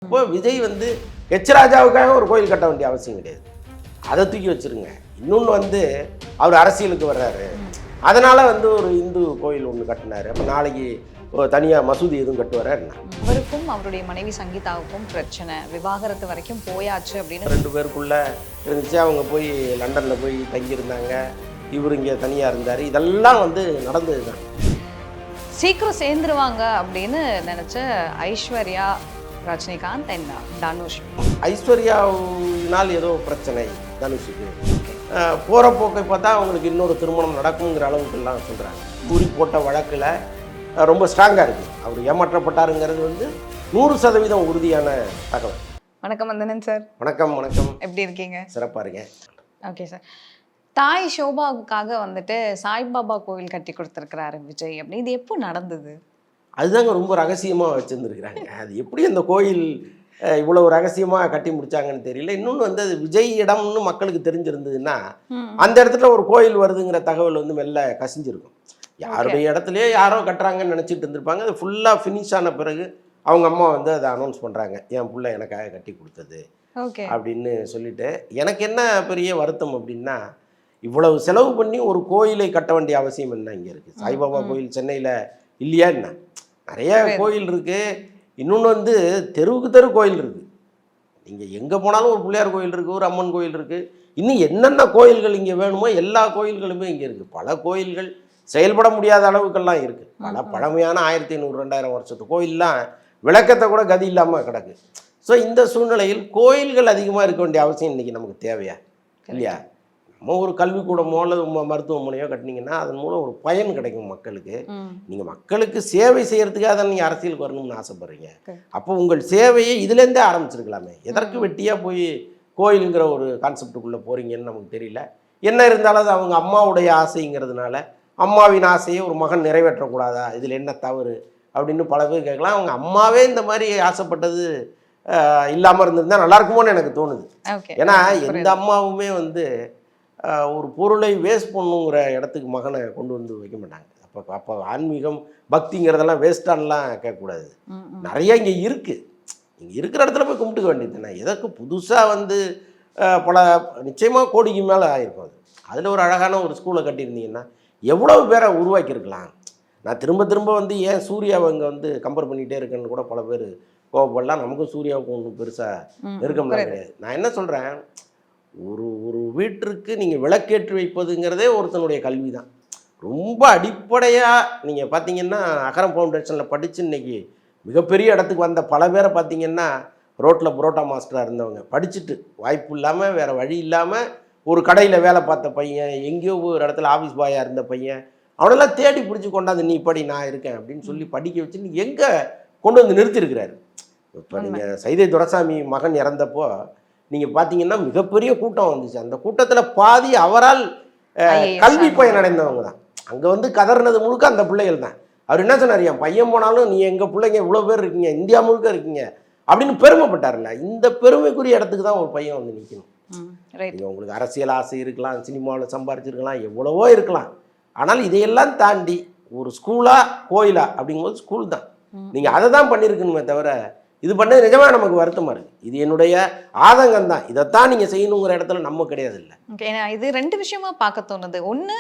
இப்போ விஜய் வந்து ஹெச் ராஜாவுக்காக ஒரு கோயில் கட்ட வேண்டிய அவசியம் கிடையாது. அதை தூக்கி வச்சுருங்க. இன்னொன்று வந்து அவர் அரசியலுக்கு வர்றாரு, அதனால் வந்து ஒரு இந்து கோயில் ஒன்று கட்டினார். அப்போ நாளைக்கு தனியாக மசூதி எதுவும் கட்டுவாரா என்ன? அவருக்கும் அவருடைய மனைவி சங்கீதாவுக்கும் பிரச்சனை, விவாகரத்து வரைக்கும் போயாச்சு அப்படின்னு 2 பேருக்குள்ள இருந்துச்சு. அவங்க போய் லண்டனில் போய் தங்கியிருந்தாங்க, இவர் இங்கே தனியாக இருந்தார். இதெல்லாம் வந்து நடந்தது தான். சீக்கிரம் சேர்ந்துருவாங்க அப்படின்னு நினச்ச ஐஸ்வர்யா, ரஜினிகாந்த் அண்ட் தனுஷ். ஐஸ்வர்யாவினால் ஏதோ பிரச்சனை தனுஷுக்கு, போகிற போக்கை பார்த்தா அவங்களுக்கு இன்னொரு திருமணம் நடக்குங்கிற அளவுக்குலாம் சொல்கிறாங்க. கூறி போட்ட வழக்கில் ரொம்ப ஸ்ட்ராங்காக இருக்குது. அவர் ஏமாற்றப்பட்டாருங்கிறது வந்து 100% உறுதியான தகவல். வணக்கம் வந்தனன் சார். வணக்கம். வணக்கம். எப்படி இருக்கீங்க? சிறப்பாக இருக்கேன். Okay sir. தாய் ஷோபாவுக்காக வந்துட்டு சாய்பாபா கோவில் கட்டி கொடுத்துருக்கிறாரு விஜய் அப்படின்னு. இது எப்போ நடந்தது? அதுதாங்க ரொம்ப ரகசியமாக வச்சுருந்துருக்குறாங்க. அது எப்படி அந்த கோயில் இவ்வளோ ரகசியமாக கட்டி முடிச்சாங்கன்னு தெரியல. இன்னொன்று வந்து அது விஜய் இடம்னு மக்களுக்கு தெரிஞ்சிருந்ததுன்னா அந்த இடத்துல ஒரு கோயில் வருதுங்கிற தகவல் வந்து மெல்ல கசிஞ்சிருக்கும். யாருடைய இடத்துலையே யாரோ கட்டுறாங்கன்னு நினச்சிட்டு இருந்திருப்பாங்க. அது ஃபுல்லாக ஃபினிஷ் ஆன பிறகு அவங்க அம்மா வந்து அதை அனௌன்ஸ் பண்ணுறாங்க, என் பிள்ளை எனக்காக கட்டி கொடுத்தது அப்படின்னு சொல்லிட்டு. எனக்கு என்ன பெரிய வருத்தம் அப்படின்னா, இவ்வளவு செலவு பண்ணி ஒரு கோயிலை கட்ட வேண்டிய அவசியம் என்ன இங்கே இருக்குது? சாய்பாபா கோயில் சென்னையில் இல்லையா என்ன? நிறைய கோயில் இருக்குது. இன்னொன்று வந்து தெருவுக்கு தெரு கோயில் இருக்குது. நீங்கள் எங்கே போனாலும் ஒரு பிள்ளையார் கோயில் இருக்குது, ஒரு அம்மன் கோயில் இருக்குது. இன்னும் என்னென்ன கோயில்கள் இங்கே வேணுமோ எல்லா கோயில்களுமே இங்கே இருக்குது. பல கோயில்கள் செயல்பட முடியாத அளவுக்கெல்லாம் இருக்குது. பல பழமையான 1500-2000 வருஷத்து கோயிலெலாம் விளக்கத்தை கூட கதி இல்லாமல் கிடக்கு. ஸோ இந்த சூழ்நிலையில் கோயில்கள் அதிகமாக இருக்க வேண்டிய அவசியம் இன்றைக்கி நமக்கு தேவையா இல்லையா? நம்ம ஒரு கல்விக்கூடமோ அல்லது மருத்துவமனையோ கட்டினீங்கன்னா அதன் மூலம் ஒரு பயன் கிடைக்கும் மக்களுக்கு. நீங்கள் மக்களுக்கு சேவை செய்கிறதுக்காக தான் நீங்கள் அரசியலுக்கு வரணும்னு ஆசைப்படுறீங்க. அப்போ உங்கள் சேவையை இதுலேருந்தே ஆரம்பிச்சிருக்கலாமே. எதற்கு வெட்டியாக போய் கோயிலுங்கிற ஒரு கான்செப்டுக்குள்ளே போகிறீங்கன்னு நமக்கு தெரியல. என்ன இருந்தாலும் அது அவங்க அம்மாவுடைய ஆசைங்கிறதுனால அம்மாவின் ஆசையை ஒரு மகன் நிறைவேற்றக்கூடாதா, இதில் என்ன தவறு அப்படின்னு பல பேர் கேட்கலாம். அவங்க அம்மாவே இந்த மாதிரி ஆசைப்பட்டது இல்லாமல் இருந்திருந்தால் நல்லா இருக்குமோன்னு எனக்கு தோணுது. ஏன்னா எந்த அம்மாவுமே வந்து ஒரு பொருளை வேஸ்ட் பண்ணுங்கிற இடத்துக்கு மகனை கொண்டு வந்து வைக்க மாட்டாங்க. அப்போ ஆன்மீகம் பக்திங்கிறதெல்லாம் வேஸ்டானலாம் கேட்கக்கூடாது. நிறைய இங்கே இருக்குது. இங்கே இருக்கிற இடத்துல போய் கும்பிட்டுக்க வேண்டியது தானே. எதற்கு புதுசாக வந்து பல நிச்சயமாக கோடிக்கு மேலே ஆகிருக்கும். அதில் ஒரு அழகான ஒரு ஸ்கூலை கட்டியிருந்தீங்கன்னா எவ்வளவு பேரை உருவாக்கியிருக்கலாம். நான் திரும்ப திரும்ப வந்து ஏன் சூர்யாவை இங்கே வந்து கம்பேர் பண்ணிகிட்டே இருக்கேன்னு கூட பல பேர் கோவப்படலாம். நமக்கும் சூர்யாவுக்கும் ஒன்றும் பெருசாக நெருக்கம்லாம் கிடையாது. நான் என்ன சொல்கிறேன், ஒரு வீட்டிற்கு நீங்கள் விளக்கேற்றி வைப்பதுங்கிறதே ஒருத்தனுடைய கல்வி தான். ரொம்ப அடிப்படையாக நீங்கள் பார்த்தீங்கன்னா அகரம் ஃபவுண்டேஷனில் படித்து இன்றைக்கி மிகப்பெரிய இடத்துக்கு வந்த பல பேரை பார்த்தீங்கன்னா ரோட்டில் புரோட்டா மாஸ்டராக இருந்தவங்க, படிச்சுட்டு வாய்ப்பு இல்லாமல் வேறு வழி இல்லாமல் ஒரு கடையில் வேலை பார்த்த பையன், எங்கேயோ ஒரு இடத்துல ஆஃபீஸ் பாயாக இருந்த பையன், அவனெல்லாம் தேடி பிடிச்சி கொண்டாந்து நீ படி நான் இருக்கேன் அப்படின்னு சொல்லி படிக்க வச்சு நீ எங்கே கொண்டு வந்து நிறுத்திருக்கிறாரு. இப்போ நீங்கள் சைதை துரைசாமி மகன் இறந்தப்போ நீங்கள் பார்த்தீங்கன்னா மிகப்பெரிய கூட்டம் வந்துச்சு. அந்த கூட்டத்தில் பாதி அவரால் கல்வி பயன் அடைந்தவங்க தான். அங்கே வந்து கதறினது முழுக்க அந்த பிள்ளைகள் தான். அவர் என்ன சொன்னார், என் பையன் போனாலும் நீ எங்கள் பிள்ளைங்க இவ்வளோ பேர் இருக்கீங்க, இந்தியா முழுக்க இருக்கீங்க அப்படின்னு பெருமைப்பட்டார்ல. இந்த பெருமைக்குரிய இடத்துக்கு தான் ஒரு பையன் வந்து நிற்கணும். உங்களுக்கு அரசியல் ஆசை இருக்கலாம், சினிமாவில் சம்பாரிச்சிருக்கலாம், எவ்வளவோ இருக்கலாம். ஆனால் இதையெல்லாம் தாண்டி ஒரு ஸ்கூலா கோயிலா அப்படிங்கும்போது ஸ்கூல் தான். நீங்கள் அதை தான் பண்ணியிருக்கணுமே தவிர இது பண்ணது நிஜமாக நமக்கு வருத்தமாக இருக்குது. இது என்னுடைய ஆதங்கம் தான். இதைத்தான் நீங்கள் செய்யணுங்கிற இடத்துல நம்ம கிடையாது. இல்லை ஓகே, இது 2 விஷயமா பார்க்க தோணுது. ஒன்று,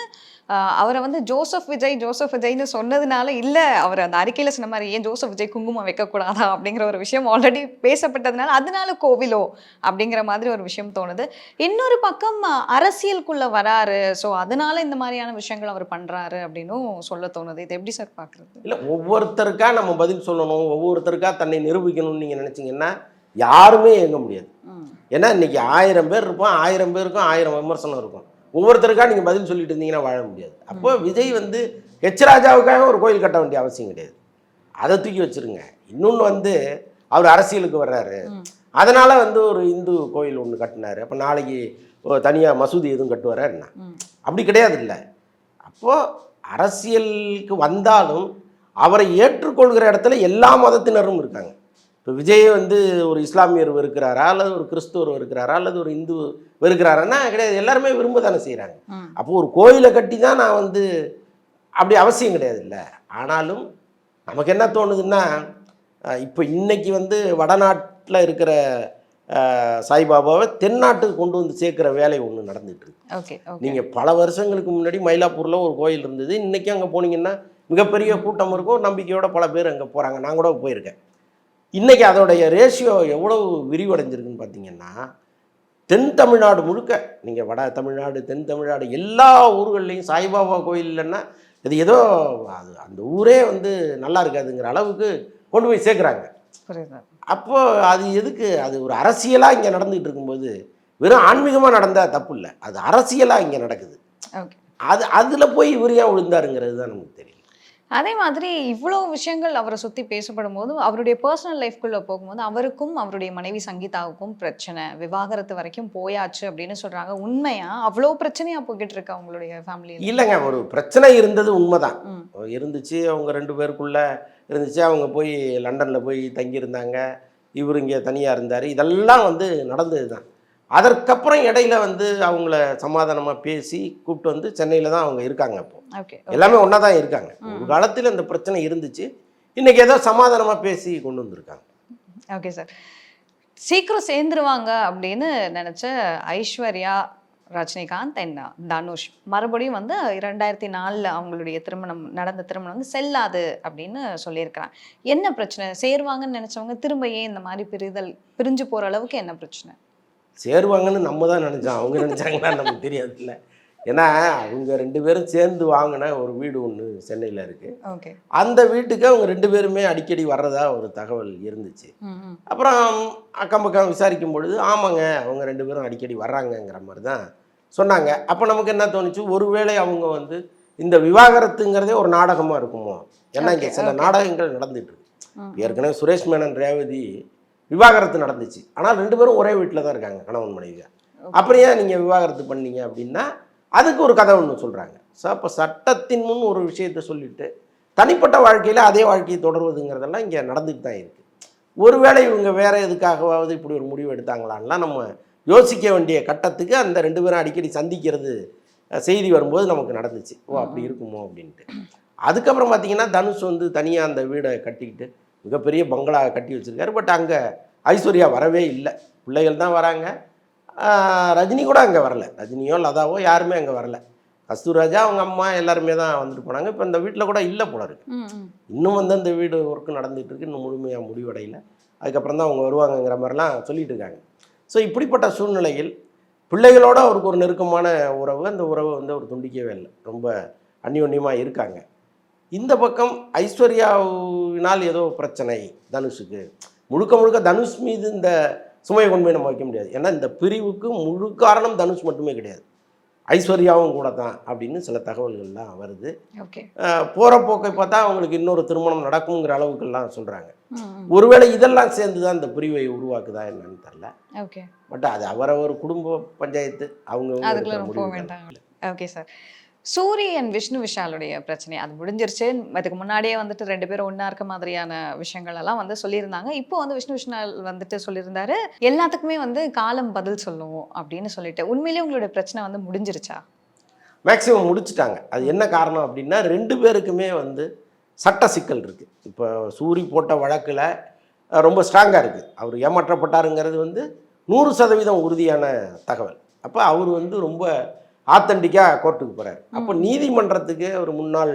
அவரை வந்து ஜோசப் விஜய்னு சொன்னதுனால இல்லை, அவர் அந்த அறிக்கையில் சொன்ன மாதிரி ஏன் ஜோசப் விஜய் குங்குமம் வைக்கக்கூடாதா அப்படிங்கிற ஒரு விஷயம் ஆல்ரெடி பேசப்பட்டதுனால அதனால கோவிலோ அப்படிங்கிற மாதிரி ஒரு விஷயம் தோணுது. இன்னொரு பக்கம் அரசியலுக்குள்ள வராரு, ஸோ அதனால இந்த மாதிரியான விஷயங்கள் அவர் பண்ணுறாரு அப்படின்னும் சொல்ல தோணுது. இது எப்படி சார் பார்க்குறது? இல்லை, ஒவ்வொருத்தருக்கா நம்ம பதில் சொல்லணும், ஒவ்வொருத்தருக்கா தன்னை நிரூபிக்கணும்னு நீங்கள் நினச்சிங்கன்னா யாருமே இயங்க முடியாது. ஏன்னா இன்னைக்கு 1000 பேர் இருப்போம், 1000 பேருக்கும் 1000 விமர்சனம் இருக்கும். ஒவ்வொருத்தருக்கா நீங்கள் பதில் சொல்லிட்டு இருந்தீங்கன்னா வாழ முடியாது. அப்போ விஜய் வந்து ஹெச் ராஜாவுக்காக ஒரு கோயில் கட்ட வேண்டிய அவசியம் கிடையாது. அதை தூக்கி வச்சுருங்க. இன்னொன்று வந்து அவர் அரசியலுக்கு வர்றாரு, அதனால் வந்து ஒரு இந்து கோயில் ஒன்று கட்டினார். அப்போ நாளைக்கு தனியாக மசூதி எதுவும் கட்டுவாரா என்ன? அப்படி கிடையாது. இல்லை, அப்போது அரசியலுக்கு வந்தாலும் அவரை ஏற்றுக்கொள்கிற இடத்துல எல்லா மதத்தினரும் இருக்காங்க. இப்போ விஜய் வந்து ஒரு இஸ்லாமியர் வெறுக்கிறாரா, அல்லது ஒரு கிறிஸ்துவர் வெறுக்கிறாரா, அல்லது ஒரு இந்து வெறுக்கிறாரான்னா கிடையாது. எல்லாருமே விரும்ப தானே செய்கிறாங்க. அப்போ ஒரு கோயிலை கட்டி தான் நான் வந்து அப்படி அவசியம் கிடையாது. இல்லை, ஆனாலும் நமக்கு என்ன தோணுதுன்னா இப்போ இன்னைக்கு வந்து வடநாட்டில் இருக்கிற சாய்பாபாவை தென்னாட்டுக்கு கொண்டு வந்து சேர்க்குற வேலை ஒன்று நடந்துட்டு இருக்கு. Okay okay. நீங்கள் பல வருஷங்களுக்கு முன்னாடி மயிலாப்பூரில் ஒரு கோயில் இருந்தது. இன்றைக்கி அங்கே போனீங்கன்னா மிகப்பெரிய கூட்டம் இருக்கும், நம்பிக்கையோட பல பேர் அங்கே போகிறாங்க. நான் கூட போயிருக்கேன். இன்றைக்கி அதோடைய ரேஷியோ எவ்வளவு விரிவடைஞ்சிருக்குன்னு பார்த்தீங்கன்னா, தென் தமிழ்நாடு முழுக்க, நீங்கள் வட தமிழ்நாடு தென் தமிழ்நாடு எல்லா ஊர்கள்லேயும் சாய்பாபா கோயில் இல்லைன்னா இது ஏதோ அது அந்த ஊரே வந்து நல்லா இருக்காதுங்கிற அளவுக்கு கொண்டு போய் சேர்க்குறாங்க. புரியுது. அப்போ அது எதுக்கு? அது ஒரு அரசியலாக இங்கே நடந்துகிட்டு இருக்கும்போது வெறும் ஆன்மீகமாக நடந்தால் தப்பு இல்லை, அது அரசியலாக இங்கே நடக்குது. ஓகே. அதில் போய் இவர் ஏன் விழுந்தாருங்கிறது தான் நமக்கு தெரியல. அதே மாதிரி இவ்வளோ விஷயங்கள் அவரை சுற்றி பேசப்படும் போது அவருடைய பர்சனல் லைஃப்குள்ளே போகும்போது அவருக்கும் அவருடைய மனைவி சங்கீதாவுக்கும் பிரச்சனை, விவாகரத்து வரைக்கும் போயாச்சு அப்படின்னு சொல்கிறாங்க. உண்மையா அவ்வளோ பிரச்சனையாக போய்கிட்டு இருக்கு அவங்களுடைய ஃபேமிலியில்? இல்லைங்க, ஒரு பிரச்சனை இருந்தது உண்மைதான், இருந்துச்சு. அவங்க 2 பேருக்குள்ளே இருந்துச்சு. அவங்க போய் லண்டனில் போய் தங்கியிருந்தாங்க, இவர் இங்கே தனியாக இருந்தார். இதெல்லாம் வந்து நடந்தது தான். அதற்கப்புறம் இடையில வந்து அவங்கள சமாதானமாக பேசி கூப்பிட்டு வந்து சென்னையில் தான் அவங்க இருக்காங்க. இப்போ ஓகே, எல்லாமே ஒன்றா தான் இருக்காங்க. ஒரு காலத்தில் இந்த பிரச்சனை இருந்துச்சு, இன்றைக்கி ஏதோ சமாதானமாக பேசி கொண்டு வந்திருக்காங்க. Okay sir. சீக்கிரம் சேர்ந்துருவாங்க அப்படின்னு நினச்ச ஐஸ்வர்யா, ரஜினிகாந்த் அண்ட் தனுஷ் மறுபடியும் வந்து 2004 அவங்களுடைய நடந்த திருமணம் வந்து செல்லாது அப்படின்னு சொல்லியிருக்கிறாங்க. என்ன பிரச்சனை? சேருவாங்கன்னு நினச்சவங்க திரும்ப ஏன் இந்த மாதிரி பிரிஞ்சு போகிற அளவுக்கு என்ன பிரச்சனை? சேருவாங்கன்னு நம்ம தான் நினச்சோம், அவங்க நினச்சாங்கன்னா நமக்கு தெரியாது இல்லை. ஏன்னா அவங்க 2 பேரும் சேர்ந்து வாங்கின ஒரு வீடு ஒன்று சென்னையில் இருக்குது. ஓகே. அந்த வீட்டுக்கு அவங்க 2 பேருமே அடிக்கடி வர்றதா ஒரு தகவல் இருந்துச்சு. அப்புறம் அக்கம் பக்கம் விசாரிக்கும் பொழுது ஆமாங்க அவங்க 2 பேரும் அடிக்கடி வர்றாங்கங்கிற மாதிரி தான் சொன்னாங்க. அப்போ நமக்கு என்ன தோணுச்சு, ஒருவேளை அவங்க வந்து இந்த விவாகரத்துங்கிறதே ஒரு நாடகமாக இருக்குமோ. ஏன்னா இங்கே சில நாடகங்கள் நடந்துட்டு இருக்கு. ஏற்கனவே சுரேஷ் மேனன் ரேவதி விவாகரத்து நடந்துச்சு, ஆனால் 2 பேரும் ஒரே வீட்டில் தான் இருக்காங்க, கணவன் மனைவியாக. அப்புறம் ஏன் நீங்கள் விவாகரத்து பண்ணீங்க அப்படின்னா அதுக்கு ஒரு கதை ஒன்று சொல்கிறாங்க. ஸோ அப்போ சட்டத்தின் முன் ஒரு விஷயத்தை சொல்லிவிட்டு தனிப்பட்ட வாழ்க்கையில் அதே வாழ்க்கையை தொடர்வதுங்கிறதெல்லாம் இங்கே நடந்துட்டு தான் இருக்குது. ஒருவேளை இவங்க வேறு எதுக்காகவாவது இப்படி ஒரு முடிவு எடுத்தாங்களான்லாம் நம்ம யோசிக்க வேண்டிய கட்டத்துக்கு அந்த 2 பேரும் அடிக்கடி சந்திக்கிறது செய்தி வரும்போது நமக்கு நடந்துச்சு. ஓ அப்படி இருக்குமோ அப்படின்ட்டு. அதுக்கப்புறம் பார்த்திங்கன்னா தனுஷ் வந்து தனியாக அந்த வீடை கட்டிக்கிட்டு மிகப்பெரிய பங்களா கட்டி வச்சுருக்காரு. பட் அங்கே ஐஸ்வர்யா வரவே இல்லை, பிள்ளைகள் தான் வராங்க. ரஜினி கூட அங்கே வரல, ரஜினியோ லதாவோ யாருமே அங்கே வரல. கஸ்தூராஜா அவங்க அம்மா எல்லாருமே தான் வந்துட்டு போனாங்க. இப்போ இந்த வீட்டில் கூட இல்லை போல இருக்கு. இன்னும் வந்து அந்த வீடு ஒர்க்கு நடந்துகிட்டு இருக்கு, இன்னும் முழுமையாக முடிவடையில். அதுக்கப்புறம் தான் அவங்க வருவாங்கங்கிற மாதிரிலாம் சொல்லிட்டு இருக்காங்க. ஸோ இப்படிப்பட்ட சூழ்நிலையில் பிள்ளைகளோடு அவருக்கு ஒரு நெருக்கமான உறவு, அந்த உறவு வந்து அவர் துண்டிக்கவே இல்லை, ரொம்ப அந்யோன்யமாக இருக்காங்க. இந்த பக்கம் ஐஸ்வர்யாவினால் ஏதோ பிரச்சனை தனுஷுக்கு, முழுக்க முழுக்க தனுஷ் மீது இந்த சுமையை கொண்டு போய் நம்ம வைக்க முடியாது. ஏன்னா இந்த பிரிவுக்கு முழு காரணம் தனுஷ் மட்டுமே கிடையாது, ஐஸ்வர்யாவும் கூட தான் அப்படின்னு சில தகவல்கள்லாம் வருது. போகிற போக்கை பார்த்தா அவங்களுக்கு இன்னொரு திருமணம் நடக்குங்கிற அளவுக்குலாம் சொல்கிறாங்க. ஒருவேளை இதெல்லாம் சேர்ந்து தான் இந்த பிரிவை உருவாக்குதா என்னன்னு தெரில. பட் அது அவரவர் குடும்ப பஞ்சாயத்து, அவங்க. Okay sir. Soori and Vishnu விஷாலுடைய பிரச்சனை அது முடிஞ்சிருச்சு. அதுக்கு முன்னாடியே வந்துட்டு 2 பேரும் ஒன்றா இருக்க மாதிரியான விஷயங்கள் எல்லாம் வந்து சொல்லியிருந்தாங்க. இப்போ வந்து விஷ்ணு விஷால் வந்துட்டு சொல்லியிருந்தாரு எல்லாத்துக்குமே வந்து காலம் பதில் சொல்லுவோம் அப்படின்னு சொல்லிட்டு. உண்மையிலேயே உங்களுடைய பிரச்சனை வந்து முடிஞ்சிருச்சா? மேக்ஸிமம் முடிச்சுட்டாங்க. அது என்ன காரணம் அப்படின்னா 2 பேருக்குமே வந்து சட்ட சிக்கல் இருக்குது. இப்போ சூரி போட்ட வழக்கில் ரொம்ப ஸ்ட்ராங்காக இருக்குது. அவர் ஏமாற்றப்பட்டாருங்கிறது வந்து 100% உறுதியான தகவல். அப்போ அவர் வந்து ரொம்ப ஆத்தென்டிக்காக கோர்ட்டுக்கு போகிறார். அப்போ நீதிமன்றத்துக்கு ஒரு முன்னாள்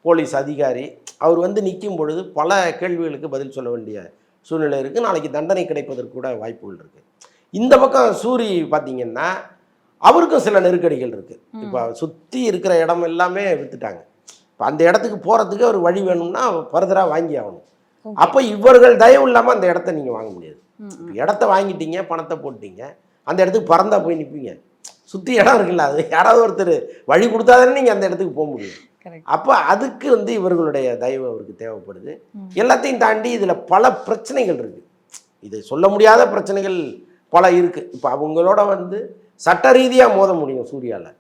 போலீஸ் அதிகாரி அவர் வந்து நிற்கும் பொழுது பல கேள்விகளுக்கு பதில் சொல்ல வேண்டிய சூழ்நிலை இருக்குது. நாளைக்கு தண்டனை கிடைப்பதற்கு கூட வாய்ப்புகள் இருக்குது. இந்த பக்கம் சூரி பார்த்திங்கன்னா அவருக்கும் சில நெருக்கடிகள் இருக்குது. இப்போ சுற்றி இருக்கிற இடம் எல்லாமே விற்றுட்டாங்க. இப்போ அந்த இடத்துக்கு போகிறதுக்கு ஒரு வழி வேணும்னா ஃபர்தராக வாங்கி ஆகணும். அப்போ இவர்கள் தயவு இல்லாமல் அந்த இடத்த நீங்கள் வாங்க முடியாது. இடத்த வாங்கிட்டீங்க, பணத்தை போட்டீங்க, அந்த இடத்துக்கு பறந்தா போய் நிற்பீங்க. சுற்றி இடம் இருக்குல்ல, அது யாராவது ஒருத்தர் வழி கொடுத்தாதானே நீங்கள் அந்த இடத்துக்கு போக முடியும். அப்போ அதுக்கு வந்து இவர்களுடைய தயவு அவருக்கு தேவைப்படுது. எல்லாத்தையும் தாண்டி இதில் பல பிரச்சனைகள் இருக்குது, இதை சொல்ல முடியாத பிரச்சனைகள் பல இருக்குது. இப்போ அவங்களோட வந்து சட்ட ரீதியாக மோத முடியும் சூர்யாவில்,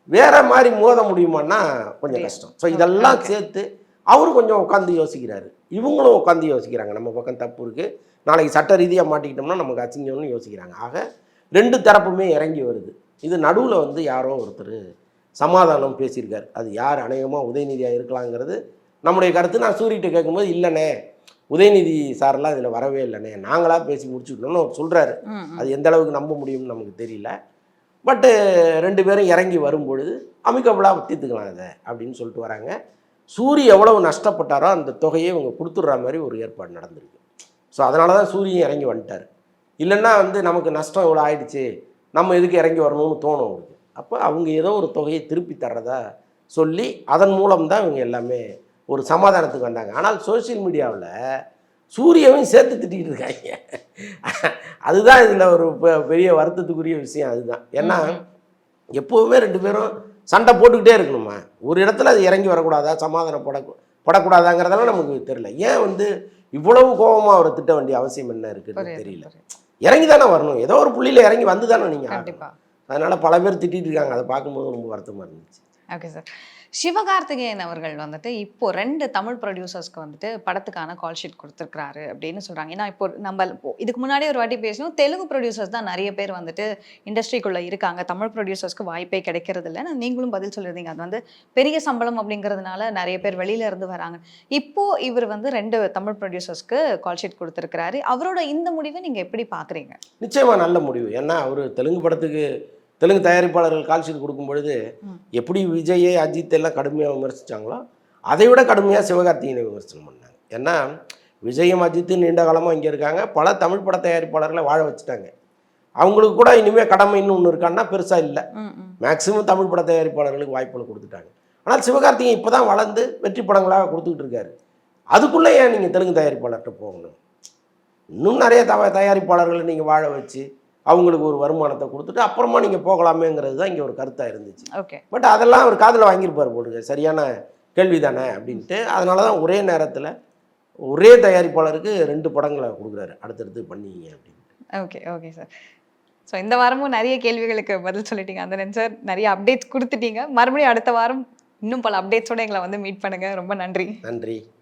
வேற மாதிரி மோத முடியுமான்னா கொஞ்சம் கஷ்டம். ஸோ இதெல்லாம் சேர்த்து அவரு கொஞ்சம் உட்காந்து யோசிக்கிறாரு, இவங்களும் உட்காந்து யோசிக்கிறாங்க. நம்ம பக்கம் தப்பு இருக்குது, நாளைக்கு சட்ட ரீதியாக மாட்டிக்கிட்டோம்னா நமக்கு அசிங்கம்னு யோசிக்கிறாங்க. ஆக 2 தரப்புமே இறங்கி வருது. இது நடுவில் வந்து யாரோ ஒருத்தர் சமாதானம் பேசியிருக்கார். அது யார்? அநேகமாக உதயநிதியாக இருக்கலாங்கிறது நம்முடைய கருத்து. நான் சூரிகிட்ட கேட்கும்போது இல்லைண்ணே உதயநிதி சார்லாம் இதில் வரவே இல்லைண்ணே, நாங்களாக பேசி முடிச்சுக்கிட்டோம்னு அவர் சொல்கிறாரு. அது எந்த அளவுக்கு நம்ப முடியும்னு நமக்கு தெரியல. பட்டு 2 பேரும் இறங்கி வரும்பொழுது அமிக்கபுளாக தீர்த்துக்கலாம் இதை அப்படின்னு சொல்லிட்டு வராங்க. சூரி எவ்வளவு நஷ்டப்பட்டாரோ அந்த தொகையை இவங்க கொடுத்துட்ற மாதிரி ஒரு ஏற்பாடு நடந்திருக்கு. ஸோ அதனால தான் சூரியன் இறங்கி வந்துட்டார். இல்லைன்னா வந்து நமக்கு நஷ்டம் இவ்வளோ ஆயிடுச்சு, நம்ம எதுக்கு இறங்கி வரணும்னு தோணும் அவருக்கு. அப்போ அவங்க ஏதோ ஒரு தொகையை திருப்பி தர்றதா சொல்லி அதன் மூலம்தான் இவங்க எல்லாமே ஒரு சமாதானத்துக்கு வந்தாங்க. ஆனால் சோசியல் மீடியாவில் சூரியவையும் சேர்த்து திட்டிகிட்டு இருக்காங்க. அதுதான் இதில் ஒரு பெரிய வருத்தத்துக்குரிய விஷயம். அதுதான் ஏன்னா எப்போவுமே 2 பேரும் சண்டை போட்டுக்கிட்டே இருக்கணுமா, ஒரு இடத்துல அது இறங்கி வரக்கூடாதா, படக்கூடாதாங்கிறதெல்லாம் நமக்கு தெரியல. ஏன் வந்து இவ்வளவு கோபமாக அவரை திட்ட வேண்டிய அவசியம் என்ன இருக்குன்னு தெரியல. இறங்கி தானே வரணும், ஏதோ ஒரு புள்ளியில் இறங்கி வந்து தானே நீங்கள். அதனால் பல பேர் திட்டிகிட்டு இருக்காங்க. அதை பார்க்கும்போது ரொம்ப வருத்தமாக இருந்துச்சு. Okay sir. சிவகார்த்திகேயன் அவர்கள் வந்துட்டு இப்போ 2 தமிழ் ப்ரொடியூசர்ஸ்க்கு வந்துட்டு படத்துக்கான கால் ஷீட் கொடுத்துருக்காரு அப்படின்னு சொல்கிறாங்க. ஏன்னா இப்போ நம்ம இதுக்கு முன்னாடி ஒரு வாட்டி பேசணும், தெலுங்கு ப்ரொடியூசர்ஸ் தான் நிறைய பேர் வந்துட்டு இண்டஸ்ட்ரிக்குள்ளே இருக்காங்க, தமிழ் ப்ரொடியூசர்ஸ்க்கு வாய்ப்பே கிடைக்கிறது இல்லை. நீங்களும் பதில் சொல்லியிருந்தீங்க, அது வந்து பெரிய சம்பளம் அப்படிங்கிறதுனால நிறைய பேர் வெளியில இருந்து வராங்க. இப்போ இவர் வந்து 2 தமிழ் ப்ரொடியூசர்ஸ்க்கு கால் ஷீட் கொடுத்துருக்கிறாரு. அவரோட இந்த முடிவை நீங்கள் எப்படி பார்க்குறீங்க? நிச்சயமாக நல்ல முடிவு. ஏன்னா அவர் தெலுங்கு தயாரிப்பாளர்கள் கால் ஷீட் கொடுக்கும் பொழுது எப்படி விஜயை அஜித் எல்லாம் கடுமையாக விமர்சித்தாங்களோ அதை விட கடுமையாக சிவகார்த்திகேயனை விமர்சனம் பண்ணாங்க. ஏன்னா விஜயும் அஜித்து நீண்ட காலமாக இங்கே இருக்காங்க, பல தமிழ் பட தயாரிப்பாளர்களை வாழ வச்சுட்டாங்க. அவங்களுக்கு கூட இனிமேல் கடமை இன்னும் இருக்கான்னா பெருசாக இல்லை. மேக்சிமம் தமிழ் பட தயாரிப்பாளர்களுக்கு வாய்ப்புகளை கொடுத்துட்டாங்க. ஆனால் சிவகார்த்திகேயன் இப்போ தான் வளர்ந்து வெற்றி படங்களாக கொடுத்துக்கிட்டு இருக்காரு. அதுக்குள்ளே ஏன் நீங்கள் தெலுங்கு தயாரிப்பாளர்கிட்ட போகணும்? இன்னும் நிறைய தயாரிப்பாளர்களை நீங்கள் வாழ வச்சு அவங்களுக்கு ஒரு வருமானத்தை கொடுத்துட்டு அப்புறமா நீங்கள் போகலாமேங்கிறது தான் இங்கே ஒரு கருத்தாக இருந்துச்சு. ஓகே. பட் அதெல்லாம் அவர் காதில் வாங்கியிருப்பார் போடுங்க, சரியான கேள்வி தானே அப்படின்ட்டு. அதனால தான் ஒரே நேரத்தில் ஒரே தயாரிப்பாளருக்கு 2 படங்களை கொடுக்குறாரு, அடுத்தடுத்து பண்ணிங்க அப்படின்னு. Okay okay sir. ஸோ இந்த வாரமும் நிறைய கேள்விகளுக்கு பதில் சொல்லிட்டீங்க அந்தனன் சார், நிறைய அப்டேட்ஸ் கொடுத்துட்டீங்க. மறுபடியும் அடுத்த வாரம் இன்னும் பல அப்டேட்ஸோடு எங்களை வந்து மீட் பண்ணுங்கள். ரொம்ப நன்றி. நன்றி.